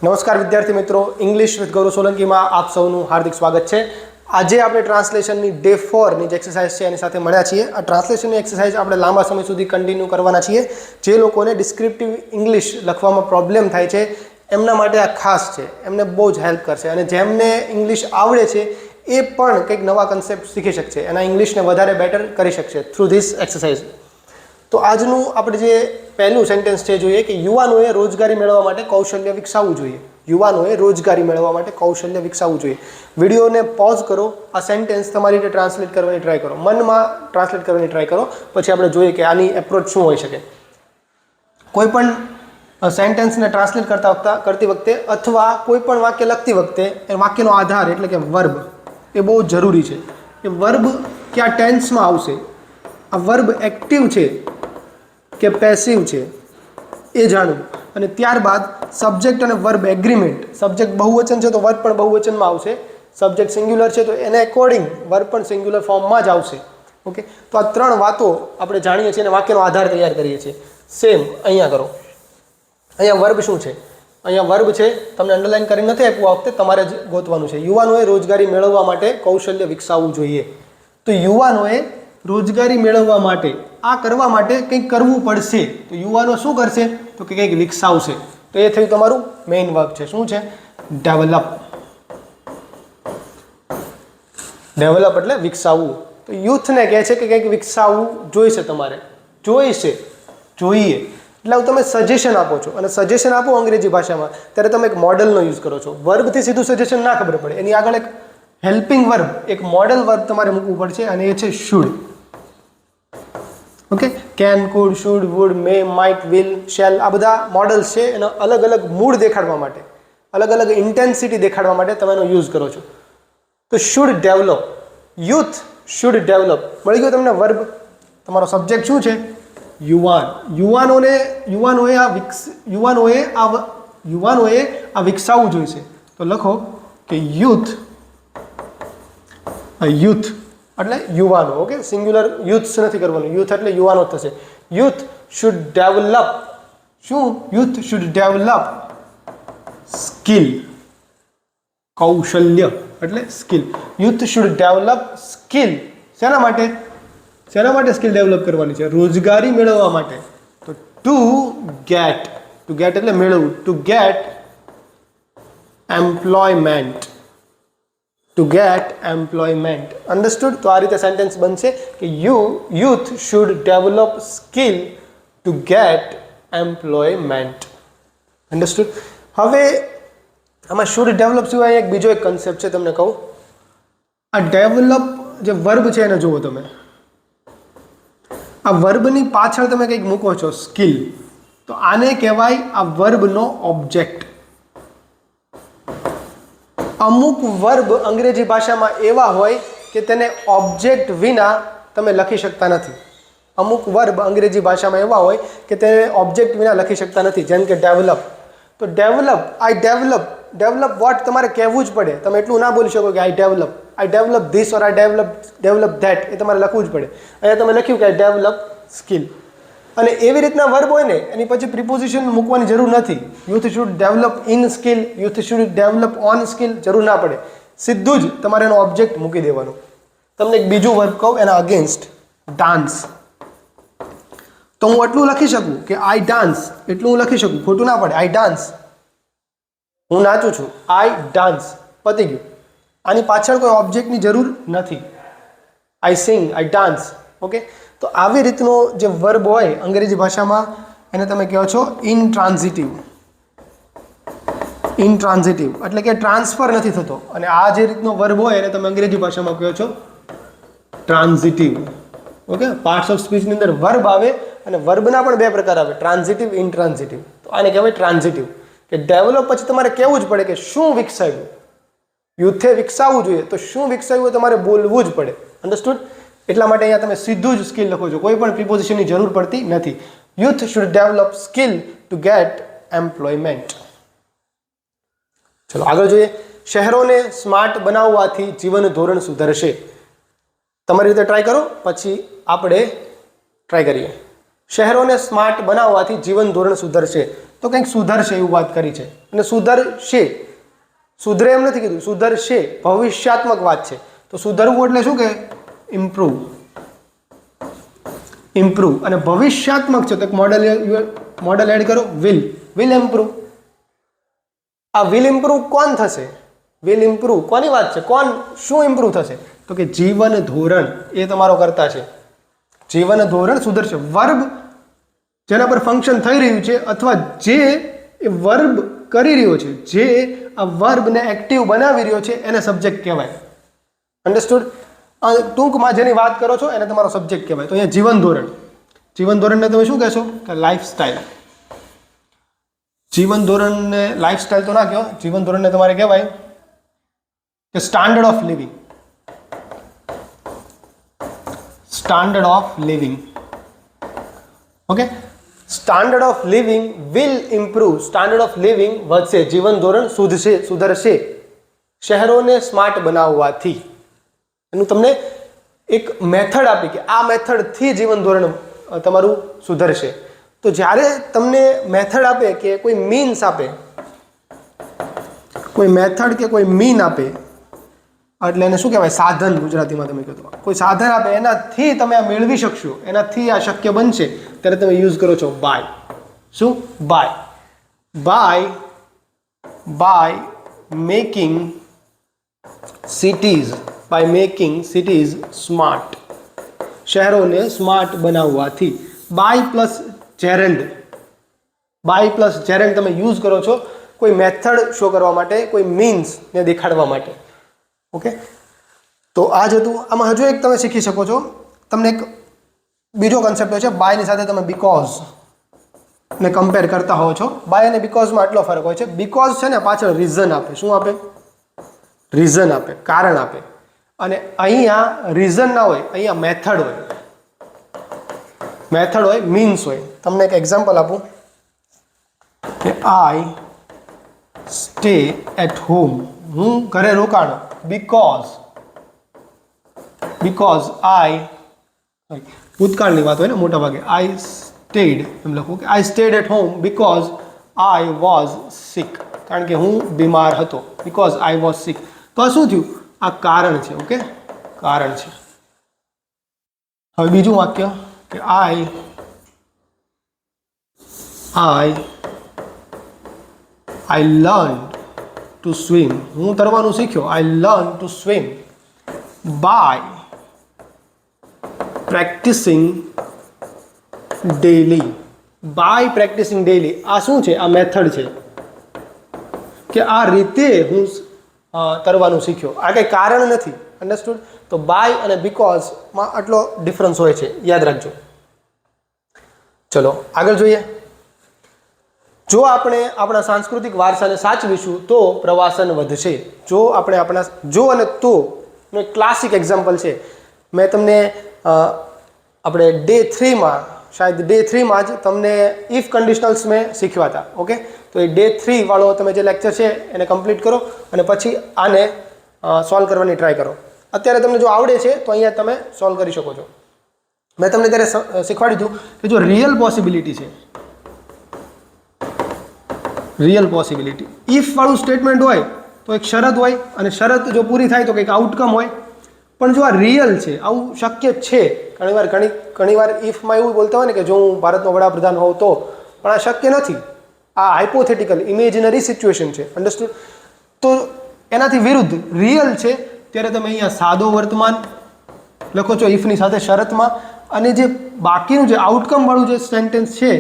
નમસ્કાર વિદ્યાર્થી મિત્રો, ઇંગ્લિશ વિથ ગૌરવ સોલંકીમાં આપ સૌનું હાર્દિક સ્વાગત છે। આજે આપણે ટ્રાન્સલેશનની ડે 4 ની જે એક્સરસાઇઝ છે એની સાથે મળ્યા છીએ। આ ટ્રાન્સલેશનની એક્સરસાઇઝ આપણે લાંબા સમય સુધી કન્ટિન્યુ કરવાના છીએ। જે લોકોને ડિસ્ક્રિપ્ટિવ ઇંગ્લિશ લખવામાં પ્રોબ્લેમ થાય છે એમના માટે આ ખાસ છે, એમને બહુ જ હેલ્પ કરશે અને જેમને ઇંગ્લિશ આવડે છે એ પણ કંઈક નવા કન્સેપ્ટ શીખી શકશે, એના ઇંગ્લિશને વધારે બેટર કરી શકશે થ્રુ ધીસ એક્સરસાઇઝ। તો આજનું આપણે જે પહેલું સેન્ટેન્સ છે જોઈએ કે યુવાનોએ રોજગારી મેળવવા માટે કૌશલ્ય વિકસાવવું જોઈએ। યુવાનોએ રોજગારી મેળવવા માટે કૌશલ્ય વિકસાવવું જોઈએ। વિડીયોને પોઝ કરો, આ સેન્ટેન્સ તમારી રીતે ટ્રાન્સલેટ કરવાની ટ્રાય કરો, મનમાં ટ્રાન્સલેટ કરવાની ટ્રાય કરો, પછી આપણે જોઈએ કે આની એપ્રોચ શું હોઈ શકે। કોઈ પણ સેન્ટેન્સને ટ્રાન્સલેટ કરતી વખતે અથવા કોઈ પણ વાક્ય લખતી વખતે એ વાક્યનો આધાર એટલે કે વર્બ એ બહુ જરૂરી છે। એ વર્બ કયા ટેન્સમાં આવશે, આ વર્બ એક્ટિવ છે કે પેસિવ છે એ જાણવું, અને ત્યારબાદ સબ્જેક્ટ અને વર્બ એગ્રીમેન્ટ। સબ્જેક્ટ બહુવચન છે તો વર્બ પણ બહુવચનમાં આવશે, સબ્જેક્ટ સિંગ્યુલર છે તો એને એકોર્ડિંગ વર્બ પણ સિંગ્યુલર ફોર્મમાં જ આવશે। ઓકે, તો આ ત્રણ વાતો આપણે જાણીએ છીએ અને વાક્યનો આધાર તૈયાર કરીએ છીએ। સેમ અહીંયા કરો, અહીંયા વર્બ શું છે, અહીંયા વર્બ છે, તમને અંડરલાઈન કરી નથી આપ્યું, આ વખતે તમારે જ ગોતવાનું છે। યુવાનોએ રોજગારી મેળવવા માટે કૌશલ્ય વિકસાવવું જોઈએ। તો યુવાનોએ રોજગારી મેળવવા માટે આ કરવા માટે કંઈક કરવું પડશે, તો યુવાનો શું કરશે તો કે કંઈક વિકસાવશે। તો એ થયું તમારું મેઇન વર્બ છે, શું છે? ડેવલપ। ડેવલપ એટલે વિકસાવવું। તો યુથને કહે છે કે કંઈક વિકસાવવું જોઈશે, તમારે જોઈશે, જોઈએ એટલે તમે સજેશન આપો છો, અને સજેશન આપો અંગ્રેજી ભાષામાં ત્યારે તમે એક મોડલનો યુઝ કરો છો। વર્બથી સીધું સજેશન ના ખબર પડે, એની આગળ એક હેલ્પિંગ વર્બ, એક મોડલ વર્બ તમારે મૂકવું પડશે, અને એ છે should. Okay, can, could, should, would, may, might, will, shall, આ બધા મોડલ્સ છે, એનો અલગ અલગ મૂડ દેખાડવા માટે, અલગ અલગ ઇન્ટેન્સિટી દેખાડવા માટે તમે એનો યુઝ કરો છો। તો should develop, youth should develop, મળી ગયો તમને વર્બ। તમારો સબ્જેક્ટ શું છે? યુવાન। યુવાનોએ આ વિકસાવવું જોઈશે, તો લખો કે યુથ એટલે યુવાનો। ઓકે, સિંગ્યુલર યુથ્સ નથી કરવાનું, યુથ એટલે યુવાનો જ થશે। યુથ શુડ ડેવલપ, શું? યુથ શુડ ડેવલપ સ્કિલ, કૌશલ્ય એટલે skill. Youth should develop skill, શેના માટે? શેના માટે સ્કિલ ડેવલપ કરવાની છે? રોજગારી મેળવવા માટે। તો ટુ ગેટ એટલે મેળવવું, two gate employment, two gate employment. Understood? તો આ રીતે સેન્ટેન્સ બનશે કે youth should develop skill two gate employment. Understood? હવે આમાં શુડ ડેવલપ સિવાય એક બીજો એક કન્સેપ્ટ છે, તમને કહું। આ ડેવલપ જે વર્બ છે એને જુઓ તમે, આ વર્બની પાછળ તમે કંઈક મૂકો છો, સ્કિલ, તો આને કહેવાય આ વર્બનો ઓબ્જેક્ટ। અમુક વર્બ અંગ્રેજી ભાષામાં એવા હોય કે તેને ઓબ્જેક્ટ વિના તમે લખી શકતા નથી। અમુક વર્બ અંગ્રેજી ભાષામાં એવા હોય કે તેને ઓબ્જેક્ટ વિના લખી શકતા નથી, જેમ કે ડેવલપ। તો ડેવલપ, આઈ ડેવલપ વોટ તમારે કહેવું જ પડે, તમે એટલું ના બોલી શકો કે I develop this or I develop that, એ તમારે લખવું જ પડે। અહીંયા તમે લખ્યું કે આઈ ડેવલપ સ્કિલ, અને એવી રીતના વર્બ હોય ને એની પછી પ્રિપોઝિશન મૂકવાની જરૂર નથી। Youth should develop in skill, youth should develop on skill, જરૂર ના પડે, સીધું જ તમારે એનો ઓબ્જેક્ટ મૂકી દેવાનો। તમને એક બીજું વર્બ કહું એના અગેન્સ્ટ, ડાન્સ। તો હું એટલું લખી શકું કે આઈ ડાન્સ, એટલું હું લખી શકું, ખોટું ના પડે, આઈ ડાન્સ, હું નાચું છું, આઈ ડાન્સ, પતી ગયું। આની પાછળ કોઈ ઓબ્જેક્ટની જરૂર નથી, આઈ સિંગ, આઈ ડાન્સ। ઓકે, તો આવી રીતનો જે વર્બ હોય અંગ્રેજી ભાષામાં એને તમે કહો છો ઇનટ્રાન્ઝિટિવ એટલે કે ટ્રાન્સફર નથી થતો, અને આ જે રીતનો વર્બ હોય એને તમે અંગ્રેજી ભાષામાં કહો છો ટ્રાન્ઝિટિવ। ઓકે, પાર્ટ્સ ઓફ સ્પીચની અંદર વર્બ આવે અને વર્બના પણ બે પ્રકાર આવે, ટ્રાન્ઝિટિવ, ઇનટ્રાન્ઝિટિવ। તો આને કહેવાય ટ્રાન્ઝિટિવ, કે ડેવલપ પછી તમારે કહેવું જ પડે કે શું વિકસાવ્યું, યુથે વિકસાવવું જોઈએ, તો શું વિકસાવ્યું તમારે બોલવું જ પડે। અન્ડરસ્ટુડ? એટલા માટે અહીંયા તમે સીધું જ સ્કિલ લખો છો, કોઈ પણ પ્રિપોઝિશનની જરૂર પડતી નથી। Youth should develop skill two gate employment. ચલો આગળ જોઈએ। શહેરોને સ્માર્ટ બનાવવાથી જીવન ધોરણ સુધરશે। તમારી રીતે ટ્રાય કરો, પછી આપણે ટ્રાય કરીએ। શહેરોને સ્માર્ટ બનાવવાથી જીવન ધોરણ સુધરશે. તો કંઈક સુધરશે એવું વાત કરી છે. અને સુધરશે, સુધરે એમ નથી કીધું, સુધરશે ભવિષ્યાત્મક વાત છે. તો સુધરવું એટલે શું કે ઇમ્પ્રૂવ, ઇમ્પ્રૂવ. અને ભવિષ્યાત્મક છે તો મોડલ એડ કરો, વિલ ઇમ્પ્રૂવ. આ વિલ ઇમ્પ્રૂવ કોણ થશે? વિલ ઇમ્પ્રૂવ કોની વાત છે? કોણ શું ઇમ્પ્રૂવ થશે? તો કે જીવન ધોરણ એ તમારો કરતા છે. જીવન ધોરણ સુધરશે. વર્બ જેના પર ફંક્શન થઈ રહ્યું છે અથવા જે એ વર્બ કરી રહ્યો છે, જે આ વર્બને એક્ટિવ બનાવી રહ્યો છે એને સબ્જેક્ટ કહેવાય. અન્ડરસ્ટુડ? ટૂંકમાં જેની વાત કરો છો એને તમારો સબ્જેક્ટ કહેવાય. તો અહીંયા જીવન ધોરણ, જીવન ધોરણને તમે શું કહેશો? કે લાઈફસ્ટાઈલ. જીવન ધોરણને લાઈફસ્ટાઈલ તો ના કહો, જીવન ધોરણને તમારે કહેવાય કે standard of living. Standard of living. Okay, standard of living will improve. Standard of living વધશે, જીવન ધોરણ સુધરશે શહેરોને સ્માર્ટ બનાવવાથી. એનું તમને એક મેથડ આપી કે આ મેથડથી જીવન ધોરણ તમારું સુધરશે. તો જ્યારે તમને મેથડ આપે કે કોઈ મીન્સ આપે, કોઈ મેથડ કે કોઈ મીન આપે એટલે એને શું કહેવાય? સાધન. ગુજરાતીમાં તમે કહો તો કોઈ સાધન આપે, એનાથી તમે આ મેળવી શકશો, એનાથી આ શક્ય બનશે, ત્યારે તમે યુઝ કરો છો બાય. શું? By. By making cities, by making cities smart. શહેરોને સ્માર્ટ બનાવવાથી. By plus gerund, by plus gerund તમે યુઝ કરો છો કોઈ મેથડ શો કરવા માટે, કોઈ મીન્સને દેખાડવા માટે. ઓકે, તો આ જ હતું. આમાં હજુ એક તમે શીખી શકો છો. તમને એક બીજો કન્સેપ્ટ હોય છે, બાયની સાથે તમે બીકોઝ ને કમ્પેર કરતા હોવ છો. બાય અને બીકોઝમાં આટલો ફરક હોય છે. બીકોઝ છે ને પાછળ રીઝન આપે. શું આપે? રીઝન આપે, કારણ આપે. અને અહીંયા રીઝન ના હોય, અહીંયા મેથડ હોય. મેથડ હોય, મીન્સ હોય. તમને એક એક્ઝામ્પલ આપું કે આઈ સ્ટે એટ હોમ. હું ઘરે રોકાણો બીકોઝ આઈ, ભૂતકાળની વાત હોય ને મોટા ભાગે, આઈ સ્ટેડ એમ લખું કે I stayed at home because I was sick. કારણ કે હું બીમાર હતો. Because I was sick. તો આ શું થયું? આ કારણ છે. ઓકે, કારણ છે. હવે બીજું વાક્ય કે આઈ લર્ન ટુ સ્વિમ. હું તરવાનું શીખ્યો. I learn to swim by practising daily. By practising daily. આ શું છે? આ મેથડ છે કે આ રીતે હું તરવાનું શીખ્યો. આ કંઈ કારણ નથી. અન્ડરસ્ટુડ? તો બાય અને બીકોઝમાં આટલો ડિફરન્સ હોય છે, યાદ રાખજો. ચલો આગળ જોઈએ. જો આપણે આપણા સાંસ્કૃતિક વારસાને સાચવીશું તો પ્રવાસન વધશે. જો આપણે આપણા જો અને તો નું એક ક્લાસિક એક્ઝામ્પલ છે. મેં તમને આપણે ડે 3માં, શાયદ ડે 3માં જ તમને ઇફ કન્ડિશનલ્સ મેં શીખવ્યા હતા. ઓકે, તો એ ડે 3 વાળો તમે જે લેક્ચર છે એને કમ્પ્લીટ કરો અને પછી આને સોલ્વ કરવાની ટ્રાય કરો. અત્યારે તમને જો આવડે છે તો અહીંયા તમે સોલ્વ કરી શકો છો. મેં તમને ત્યારે શીખવાડ્યું હતું કે જો રિયલ પોસિબિલિટી છે, રિયલ પોસિબિલિટી, ઇફ વાળું સ્ટેટમેન્ટ હોય તો એક શરત હોય અને શરત જો પૂરી થાય તો કંઈક આઉટકમ હોય. પણ જો આ રિયલ છે, આવું શક્ય છે. ઘણીવાર ઇફમાં એવું બોલતા હોય ને કે જો હું ભારતનો વડાપ્રધાન હોઉં તો, પણ આ શક્ય નથી. આ હાઇપોથેટિકલ ઇમેજિનરી સિચ્યુએશન છે. અન્ડરસ્ટુડ? તો એનાથી વિરુદ્ધ રિયલ છે ત્યારે તમે અહીંયા સાદો વર્તમાન લખો છો ઇફની સાથે શરતમાં, અને જે બાકીનું જે આઉટકમ વાળું જે સેન્ટેન્સ છે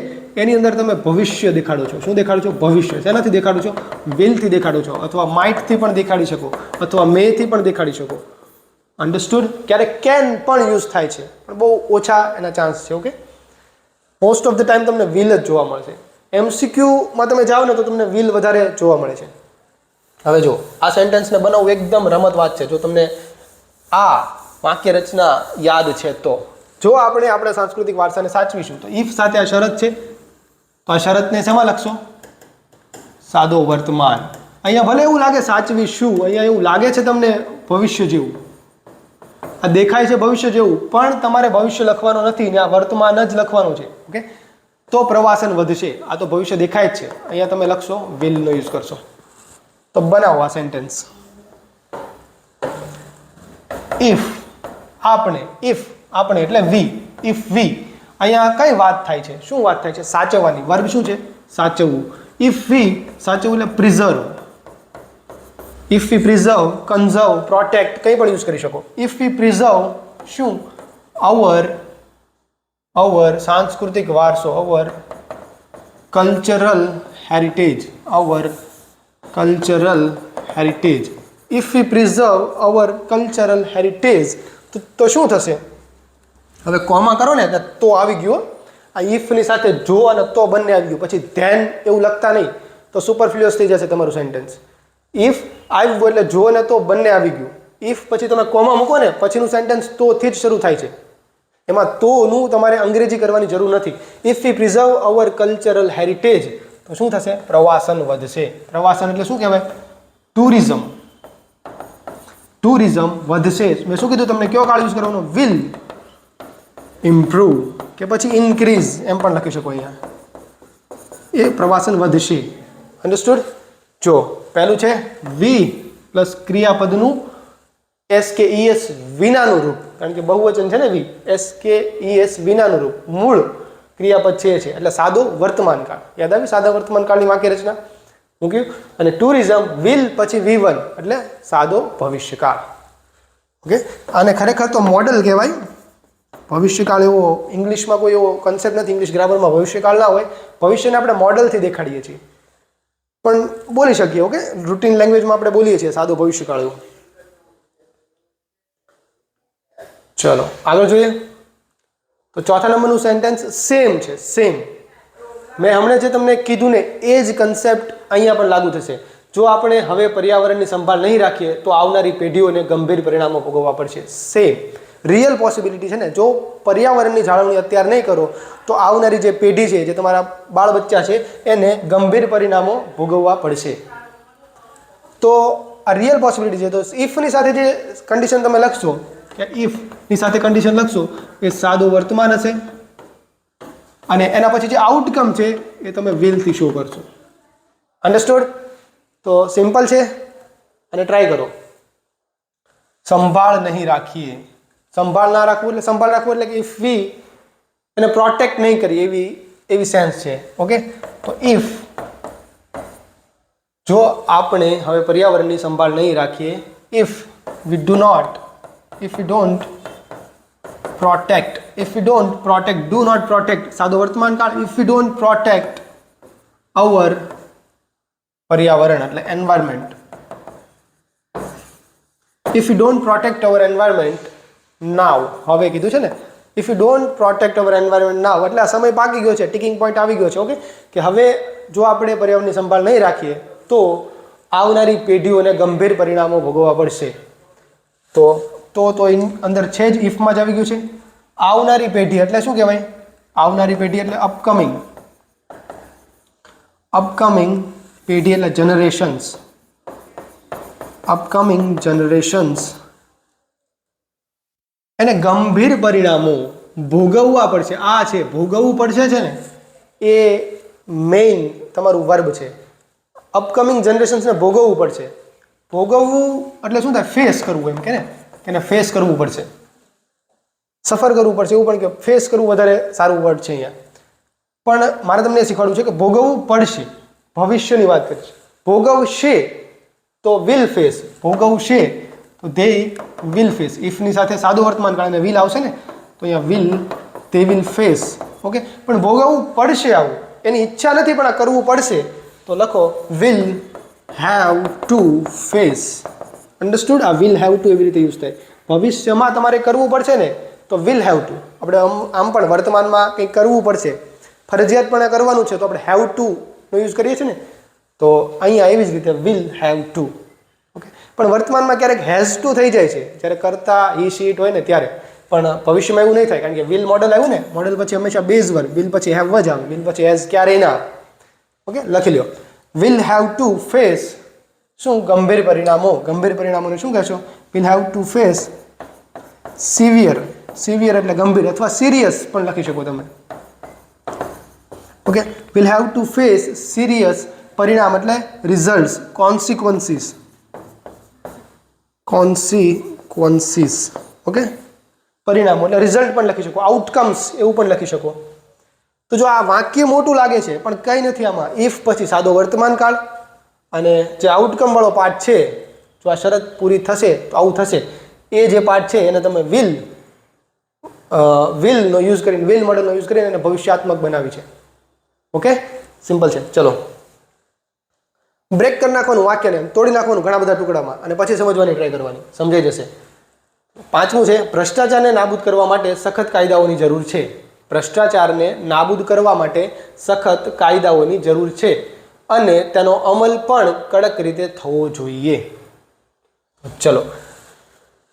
એની અંદર તમે ભવિષ્ય દેખાડો છો. શું દેખાડો છો? ભવિષ્ય. શેનાથી દેખાડો છો? વિલથી દેખાડો છો, અથવા માઇટથી પણ દેખાડી શકો, અથવા મેથી પણ દેખાડી શકો. અન્ડરસ્ટુડ? ક્યારેક કેન પણ યુઝ થાય છે, પણ બહુ ઓછા એના ચાન્સ છે. Okay, most of the time તમને વિલ જ જોવા મળશે. MCQમાં તમે જાઓ ને તો તમને વિલ વધારે જોવા મળે છે. હવે જો આ સેન્ટેન્સને બનાવવું એકદમ રમત વાત છે. જો તમને આ વાક્ય રચના યાદ છે તો, જો આપણે આપણા સાંસ્કૃતિક વારસાને સાચવીશું તો ઇફ સાથે આ શરત છે તો આ શરતને શેમાં લખશો? સાદો વર્તમાન. અહીંયા ભલે એવું લાગે સાચવીશું, અહીંયા એવું લાગે છે તમને ભવિષ્ય જેવું, આ દેખાય છે ભવિષ્ય જેવું, પણ તમારે ભવિષ્ય લખવાનું નથી ને આ વર્તમાન જ લખવાનું છે. ઓકે, તો પ્રવાસન વધશે. આ તો ભવિષ્ય દેખાય જ છે. અહીંયા તમે લખશો will નો યુઝ કરશો. તો બનાવો આ સેન્ટેન્સ. ઇફ આપણે એટલે વી, ઇફ વી, અહીંયા કઈ વાત થાય છે? શું વાત થાય છે? સાચવવાની. વર્બ શું છે? સાચવવું. ઇફ વી, સાચવવું એટલે preserve. If we preserve, conserve, protect કંઈ પણ યુઝ કરી શકો. ઇફ વી પ્રિઝર્વ શું? અવર સાંસ્કૃતિક વારસો, our cultural heritage, if we preserve our cultural heritage, તો શું થશે? હવે કોમા કરો ને તો આવી ગયો. આ ઇફની સાથે જો અને તો બંને આવી ગયું. પછી ધેન એવું લખતા નહીં તો સુપરફ્લુઅસ થઈ જશે તમારું સેન્ટેન્સ. ઇફ આવ્યું એટલે જો ને તો બંને આવી ગયું. ઇફ પછી તમે કોમા મૂકો ને પછીનું સેન્ટેન્સ તોથી જ શરૂ થાય છે. એમાં તોનું તમારે અંગ્રેજી કરવાની જરૂર નથી. If we preserve our cultural heritage, તો શું થશે? પ્રવાસન વધશે. પ્રવાસન એટલે શું કહેવાય? ટુરિઝમ વધશે. મેં શું કીધું તમને? કયો કાળ યુઝ કરવાનો? વિલ ઇમ્પ્રૂવ કે પછી ઇન્ક્રીઝ એમ પણ લખી શકો અહીંયા. એ પ્રવાસન વધશે. અન્ડરસ્ટુડ? જો પહેલું છે વી પ્લસ ક્રિયાપદનું SKES વિનાનું રૂપ, કારણ કે બહુવચન છે ને વી, SKES વિનાનું રૂપ, મૂળ ક્રિયાપદ છે એટલે સાદો વર્તમાન કાળ. યાદ આવી? સાદા વર્તમાન કાળની વાક્ય રચના મૂક્યું. અને ટુરિઝમ વિલ પછી V1 એટલે સાદો ભવિષ્યકાળ. ઓકે, આને ખરેખર તો મોડલ કહેવાય. ભવિષ્યકાળ એવો ઇંગ્લિશમાં કોઈ એવો કન્સેપ્ટ નથી. ઇંગ્લિશ ગ્રામરમાં ભવિષ્યકાળ ના હોય. ભવિષ્યને આપણે મોડલથી દેખાડીએ છીએ, પણ બોલી શકીએ. ઓકે, રૂટીન લેંગ્વેજમાં આપણે બોલીએ છીએ સાદો ભવિષ્યકાળ એવું. ચલો આગળ જોઈએ. તો ચોથા નંબરનું સેન્ટેન્સ સેમ છે. સેમ મેં હમણાં જે તમને કીધું ને એ જ કન્સેપ્ટ અહીંયા પણ લાગુ થશે. જો આપણે હવે પર્યાવરણની સંભાળ નહીં રાખીએ તો આવનારી પેઢીઓને ગંભીર પરિણામો ભોગવવા પડશે. સેમ રિયલ પોસિબિલિટી છે ને. જો પર્યાવરણની જાળવણી અત્યારે નહીં કરો તો આવનારી જે પેઢી છે, જે તમારા બાળ બચ્ચા છે, એને ગંભીર પરિણામો ભોગવવા પડશે. તો આ રિયલ પોસિબિલિટી છે. તો ઇફની સાથે જે કન્ડિશન તમે લખશો, કે ઇફની સાથે કન્ડિશન લખશો એ સાદું વર્તમાન હશે, અને એના પછી જે આઉટકમ છે એ તમે વિલથી શો કરશો. અન્ડરસ્ટુડ? તો સિમ્પલ છે અને ટ્રાય કરો. સંભાળ નહીં રાખીએ. સંભાળ ના રાખવું એટલે સંભાળ રાખવું એટલે કે ઇફ વી એને પ્રોટેક્ટ નહીં કરીએ એવી સેન્સ છે. ઓકે, તો ઇફ જો આપણે હવે પર્યાવરણની સંભાળ નહીં રાખીએ, if V don't protect, do not protect, સાદો વર્તમાન કાળ. if we don't protect our પર્યાવરણ એટલે environment, if we don't protect our environment now, હવે કીધું છે ને, if you don't protect our environment now એટલે આ સમય પાકી ગયો છે, ટિકિંગ પોઈન્ટ આવી ગયો છે. ઓકે, કે હવે જો આપણે પર્યાવરણની સંભાળ નહીં રાખીએ તો આવનારી પેઢીઓને ગંભીર પરિણામો ભોગવવા પડશે. તો અંદર છે જ, ઇફમાં જ આવી ગયું છે. આવનારી પેઢી એટલે શું કહેવાય? આવનારી પેઢી એટલે અપકમિંગ પેઢી એટલે જનરેશન્સ. અપકમિંગ જનરેશન્સ એને ગંભીર પરિણામો ભોગવવા પડશે. આ છે ભોગવવું પડશે છે ને, એ મેઇન તમારું વર્બ છે. અપકમિંગ જનરેશન્સને ભોગવવું પડશે. ભોગવવું એટલે શું થાય? ફેસ કરવું, એમ કે ને, એને ફેસ કરવું પડશે, સફર કરવું પડશે. એવું પણ કે ફેસ કરવું વધારે સારું વર્ડ છે અહીંયા. પણ મારે તમને એ શીખવાડવું છે કે ભોગવવું પડશે. ભવિષ્યની વાત કરીશ. ભોગવશે તો વિલ ફેસ, ભોગવશે તો દે વિલ ફેસ. ઇફની સાથે સાદું વર્તમાન કાળ અને વિલ આવશે ને, તો અહીંયા will, they will face. Okay, પણ ભોગવવું પડશે. આવું એની ઈચ્છા નથી પણ આ કરવું પડશે, તો લખો will have to face. Understood? આ વિલ હેવ ટુ એવી રીતે યુઝ થાય. ભવિષ્યમાં તમારે કરવું પડશે ને તો વિલ હેવ ટુ. આપણે આમ પણ વર્તમાનમાં કંઈક કરવું પડશે, ફરજિયાતપણે કરવાનું છે, તો આપણે હેવ ટુ નો યુઝ કરીએ છીએ ને, તો અહીંયા એવી જ રીતે વિલ હેવ ટુ. ઓકે, પણ વર્તમાનમાં ક્યારેક હેઝ ટુ થઈ જાય છે જ્યારે કરતા હી શી ઇટ હોય ને ત્યારે. પણ ભવિષ્યમાં એવું નહીં થાય, કારણ કે વિલ મોડલ આવ્યું ને, મોડલ પછી હંમેશા બેઝ વર્બ, વિલ પછી હેવ જ આવે, વિલ પછી હેઝ ક્યારેય ના આવે. ઓકે, લખી લો વિલ હેવ ટુ ફેસ શું? ગંભીર પરિણામો. ગંભીર પરિણામોને શું કહેશો? Will have to face severe એટલે ગંભીર અથવા સિરિયસ પણ લખી શકો તમે. Okay, will have to face serious, પરિણામ એટલે રિઝલ્ટ્સ, કોન્સિક્વન્સીસ. ઓકે, પરિણામો એટલે રિઝલ્ટ પણ લખી શકો, આઉટકમ્સ એવું પણ લખી શકો. તો જો આ વાક્ય મોટું લાગે છે પણ કંઈ નથી આમાં, ઇફ પછી સાદો વર્તમાન કાળ અને જે આઉટકમ વાળો પાર્ટ છે, જો આ શરત પૂરી થશે તો આવું થશે, એ જે પાર્ટ છે એને તમે વિલનો યુઝ કરીને, વિલ મોડલનો યુઝ કરીને એને ભવિષ્યાત્મક બનાવી છે. ઓકે, સિમ્પલ છે. ચલો, બ્રેક કરી નાખવાનું વાક્યને, તોડી નાખવાનું ઘણા બધા ટુકડામાં અને પછી સમજવાની ટ્રાય કરવાની, સમજાઈ જશે. પાંચમું છે, ભ્રષ્ટાચારને નાબૂદ કરવા માટે સખત કાયદાઓની જરૂર છે. ભ્રષ્ટાચારને નાબૂદ કરવા માટે સખત કાયદાઓની જરૂર છે અને તેનો અમલ પણ કડક રીતે થવો જોઈએ. ચલો,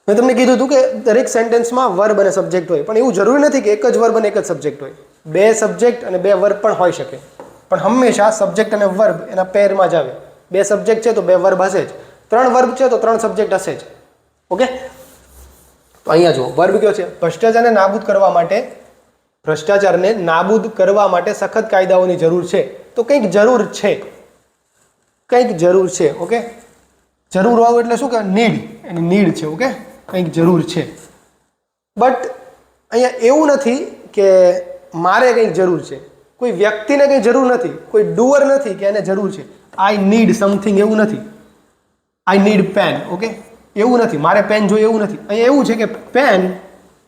મેં તમને કીધું હતું કે દરેક સેન્ટેન્સમાં વર્બ અને સબ્જેક્ટ હોય, પણ એવું જરૂરી નથી કે એક જ વર્બ અને એક જ સબ્જેક્ટ હોય. બે સબ્જેક્ટ અને બે વર્બ પણ હોઈ શકે, પણ હંમેશા સબ્જેક્ટ અને વર્બ એના પેરમાં જ આવે. બે સબ્જેક્ટ છે તો બે વર્બ હશે જ, ત્રણ વર્બ છે તો ત્રણ સબ્જેક્ટ હશે જ. ઓકે, તો અહીંયા જુઓ, વર્બ કયો છે? ભ્રષ્ટાચારને નાબૂદ કરવા માટે સખત કાયદાઓની જરૂર છે. તો કંઈક જરૂર છે, ઓકે, જરૂર હોવું એટલે શું કે નીડ, એની નીડ છે. ઓકે, કંઈક જરૂર છે. બટ અહીંયા એવું નથી કે મારે કંઈક જરૂર છે, કોઈ વ્યક્તિને કંઈ જરૂર નથી, કોઈ ડુઅર નથી કે એને જરૂર છે. આઈ નીડ સમથિંગ એવું નથી. I need pen. ઓકે, એવું નથી, મારે પેન જોઈએ એવું નથી. અહીંયા એવું છે કે પેન,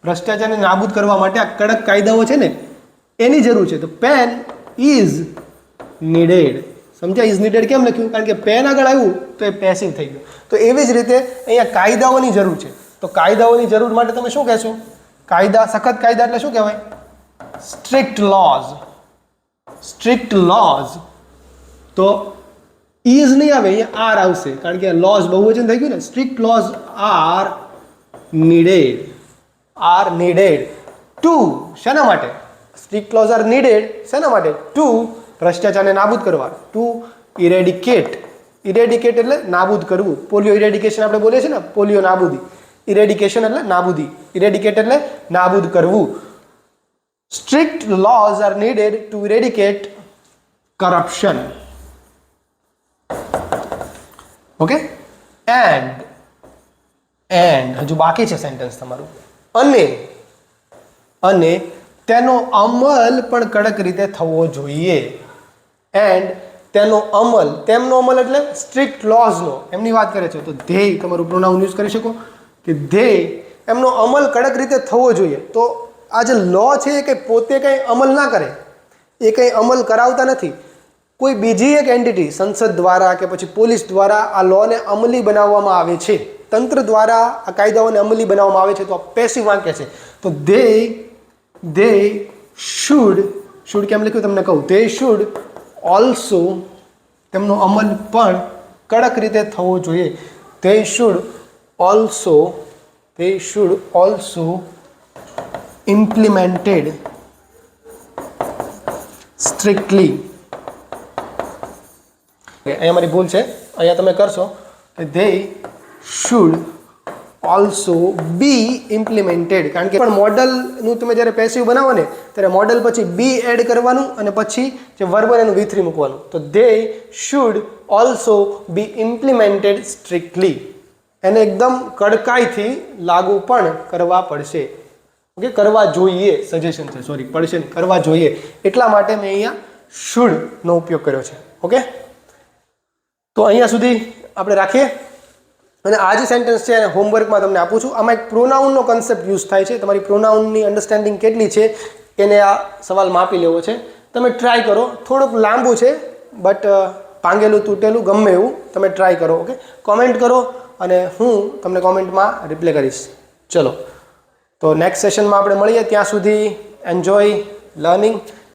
ભ્રષ્ટાચારને નાબૂદ કરવા માટે આ કડક કાયદાઓ છે ને એની જરૂર છે. તો પેન ઇઝ નીડેડ. સમજ્યા? ઇઝ નીડેડ કેમ લખ્યું? કારણ કે પેન આગળ આવ્યું તો એ પેસિવ થઈ ગયું. તો એવી જ રીતે અહીંયા કાયદાઓની જરૂર છે. તો કાયદાઓની જરૂર માટે તમે શું કહેશો? કાયદા, સખત કાયદા એટલે શું કહેવાય? Strict lose. તો ઇઝ નહીં આવે, અહીંયા આર આવશે, કારણ કે લોઝ બહુવચન થઈ ગયું ને. Strict laws are needed to, શેના માટે? સ્ટ્રિક્ટ લોઝ આર નીડેડ શેના માટે? ટુ, ભ્રષ્ટાચારને નાબૂદ કરવા. ટુ ઇરેડિકેટ એટલે નાબૂદ કરવું. પોલિયો ઇરેડિકેશન આપણે બોલીએ છીએ ને, પોલિયો નાબૂદી. ઇરેડિકેશન એટલે નાબૂદી, ઇરેડિકેટ એટલે નાબૂદ કરવું. Strict laws are needed to eradicate corruption. Okay, and હજુ બાકી છે સેન્ટેન્સ તમારું. અને તેનો અમલ પણ કડક રીતે થવો જોઈએ. એન્ડ તેમનો અમલ એટલે સ્ટ્રિક્ટ લોઝનો, એમની વાત કરે છે. તો ધ્યેય તમારું પ્રોનાઉન યુઝ કરી શકો કે ધ્યેય, એમનો અમલ કડક રીતે થવો જોઈએ. તો આ જે લો છે એ કંઈ પોતે કંઈ અમલ ના કરે, એ કંઈ અમલ કરાવતા નથી. કોઈ બીજી એક એન્ટિટી, સંસદ દ્વારા કે પછી પોલીસ દ્વારા આ લોને અમલી બનાવવામાં આવે છે, તંત્ર દ્વારા આ કાયદાઓને અમલી બનાવવામાં આવે છે. તો આ પેસિવ વાક્ય છે. તો they should કેમ લખ્યું તમને કહું. they should also, તેમનો અમલ પણ કડક રીતે થવો જોઈએ. they should also implemented strictly. અહીંયા મારી ભૂલ છે, અહીંયા તમે કરશો કે they should also be implemented, કારણ કે પણ મોડલનું તમે જ્યારે પેસિવ બનાવો ને ત્યારે મોડલ પછી બી એડ કરવાનું અને પછી જે વર્બ એનું V3 મૂકવાનું. તો they should also be implemented strictly, એને એકદમ કડકાઈથી લાગુ પણ કરવા પડશે. ઓકે, કરવા જોઈએ, સજેશન છે, સોરી, પડશે નહીં, કરવા જોઈએ. એટલા માટે મેં અહીંયા શુડનો ઉપયોગ કર્યો છે. ઓકે, તો અહીંયા સુધી આપણે રાખીએ. અને આ જે સેન્ટેન્સ છે એને હોમવર્કમાં તમને આપું છું. આમાં એક પ્રોનાઉનનો કન્સેપ્ટ યુઝ થાય છે. તમારી પ્રોનાઉનની અન્ડરસ્ટેન્ડિંગ કેટલી છે એને આ સવાલ માપી લેવો છે. તમે ટ્રાય કરો. થોડુંક લાંબુ છે બટ પાંગેલું તૂટેલું ગમે એવું તમે ટ્રાય કરો. ઓકે, કોમેન્ટ કરો અને હું તમને કોમેન્ટમાં રિપ્લે કરીશ. ચલો, તો નેક્સ્ટ સેશનમાં આપણે મળીએ. ત્યાં સુધી એન્જોય લર્નિંગ.